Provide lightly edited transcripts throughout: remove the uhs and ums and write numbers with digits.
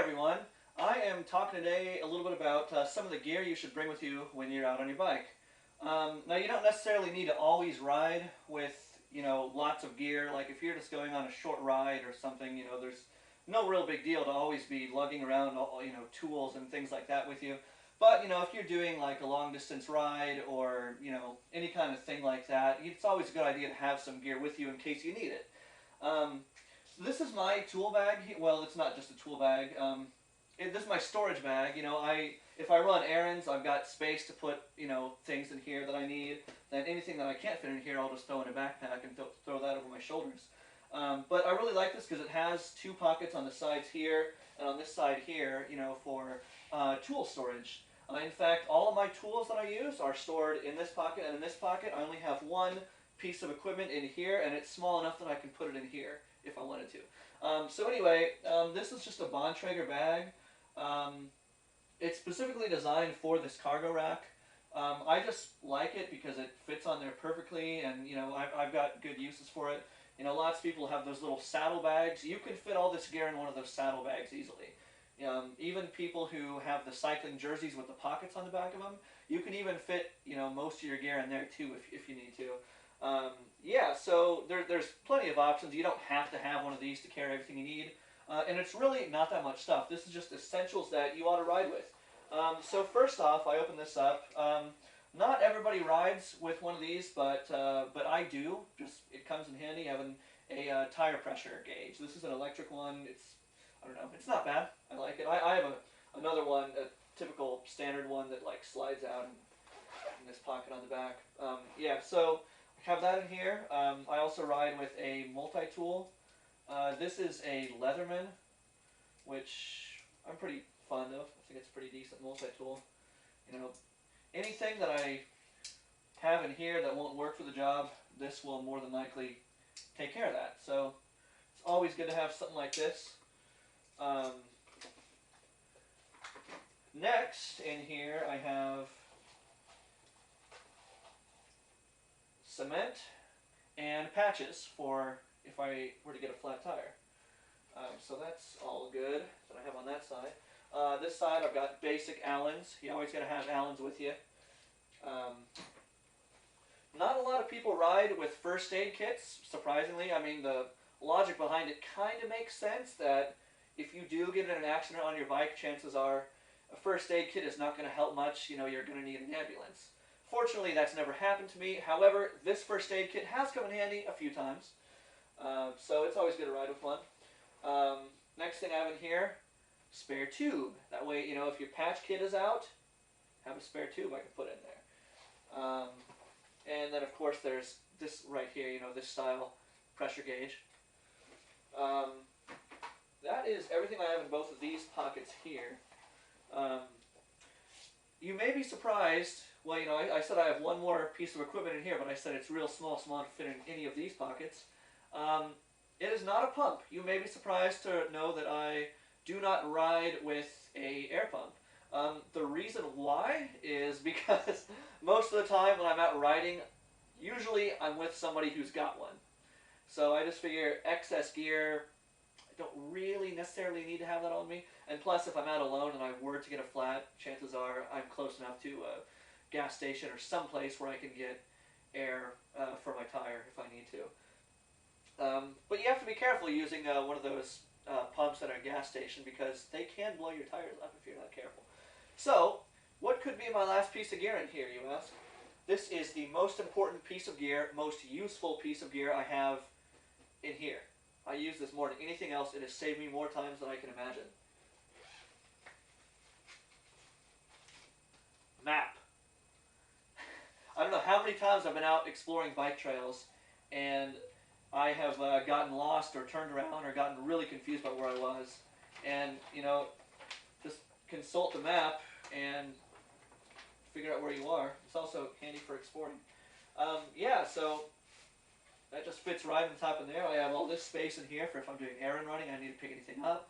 everyone. I am talking today a little bit about some of the gear you should bring with you when you're out on your bike. Now you don't necessarily need to always ride with, lots of gear. Like if you're just going on a short ride or something, there's no real big deal to always be lugging around, tools and things like that with you. But, if you're doing like a long distance ride or, any kind of thing like that, it's always a good idea to have some gear with you in case you need it. Um, this is my tool bag. Well, it's not just a tool bag. This is my storage bag. If I run errands, I've got space to put, things in here that I need. Then anything that I can't fit in here, I'll just throw in a backpack and throw that over my shoulders. But I really like this because it has two pockets on the sides here and on this side here, for tool storage. In fact, all of my tools that I use are stored in this pocket, and in this pocket I only have one piece of equipment in here, and it's small enough that I can put it in here if I wanted to. So anyway, this is just a Bontrager bag. It's specifically designed for this cargo rack. I just like it because it fits on there perfectly, and I've got good uses for it. Lots of people have those little saddle bags. You can fit all this gear in one of those saddle bags easily. Even people who have the cycling jerseys with the pockets on the back of them, you can even fit most of your gear in there too if you need to. Yeah, so there's plenty of options. You don't have to have one of these to carry everything you need. And it's really not that much stuff. This is just essentials that you ought to ride with. So first off, I open this up. Not everybody rides with one of these, but I do. It comes in handy having a tire pressure gauge. This is an electric one. I don't know, it's not bad. I like it. I have another one, a typical standard one that like slides out in this pocket on the back. Yeah, so I have that in here. I also ride with a multi-tool. This is a Leatherman, which I'm pretty fond of. I think it's a pretty decent multi-tool. Anything that I have in here that won't work for the job, this will more than likely take care of that. So it's always good to have something like this. Next in here I have cement and patches for if I were to get a flat tire. So that's all good that I have on that side. This side I've got basic Allens. You always got to have Allens with you. Not a lot of people ride with first aid kits, surprisingly. I mean, the logic behind it kind of makes sense that if you do get in an accident on your bike, chances are a first aid kit is not going to help much. You're going to need an ambulance. Fortunately, that's never happened to me. However, this first aid kit has come in handy a few times. So it's always good to ride with one. Next thing I have in here, spare tube. That way, if your patch kit is out, have a spare tube I can put in there. And then, of course, there's this right here, this style pressure gauge. That is everything I have in both of these pockets here. You may be surprised, well, I said I have one more piece of equipment in here, but I said it's real small to fit in any of these pockets. It is not a pump. You may be surprised to know that I do not ride with a air pump. The reason why is because most of the time when I'm out riding, usually I'm with somebody who's got one. So I just figure excess gear, I don't really necessarily need to have that on me. And plus, if I'm out alone and I were to get a flat, chances are I'm close enough to a gas station or someplace where I can get air for my tire if I need to. But you have to be careful using one of those pumps at a gas station because they can blow your tires up if you're not careful. So, what could be my last piece of gear in here, you ask? This is the most important piece of gear, most useful piece of gear I have in here. I use this more than anything else. It has saved me more times than I can imagine. Map. I don't know how many times I've been out exploring bike trails and I have gotten lost or turned around or gotten really confused about where I was. And, just consult the map and figure out where you are. It's also handy for exploring. Yeah, so that just fits right on top in there. I have all this space in here for if I'm doing errand running, I need to pick anything up.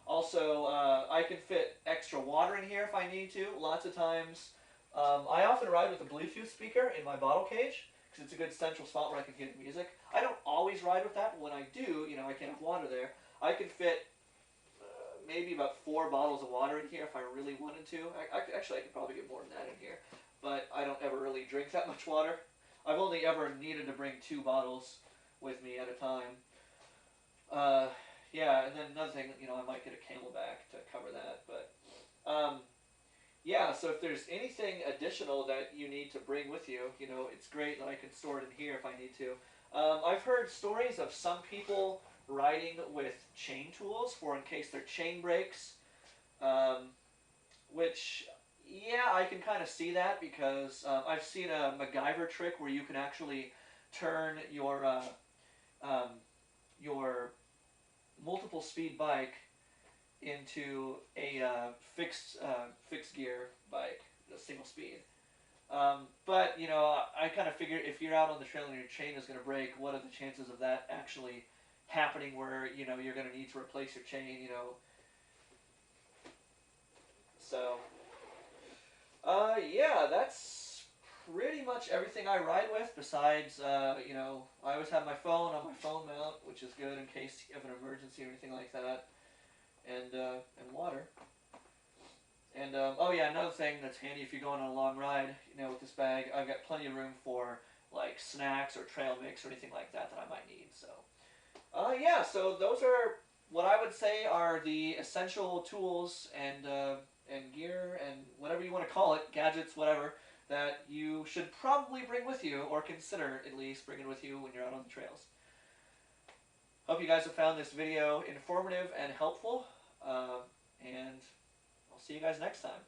Also, I can fit extra water in here if I need to. Lots of times, I often ride with a Bluetooth speaker in my bottle cage because it's a good central spot where I can hear the music. I don't always ride with that, but when I do, I can have water there. I can fit about 4 bottles of water in here if I really wanted to. Actually, I could probably get more than that in here, but I don't ever really drink that much water. I've only ever needed to bring 2 bottles with me at a time. Uh, yeah, and then another thing, you know, I might get a Camelback to cover that, but yeah. So if there's anything additional that you need to bring with you, you know, it's great that I can store it in here if I need to. I've heard stories of some people riding with chain tools for in case their chain breaks, um, which, yeah, I can kind of see that because I've seen a MacGyver trick where you can actually turn um, your multiple speed bike into a fixed gear bike, a single speed. But you know, I kind of figured if you're out on the trail and your chain is going to break, what are the chances of that actually happening? Where you know you're going to need to replace your chain. You know, so yeah, that's pretty much everything I ride with. Besides, you know, I always have my phone on my phone mount, which is good in case you have an emergency or anything like that, and water. And oh yeah, another thing that's handy if you're going on a long ride, you know, with this bag, I've got plenty of room for like snacks or trail mix or anything like that that I might need. So, yeah, so those are what I would say are the essential tools and gear and whatever you want to call it, gadgets, whatever, that you should probably bring with you or consider at least bringing with you when you're out on the trails. Hope you guys have found this video informative and helpful, and I'll see you guys next time.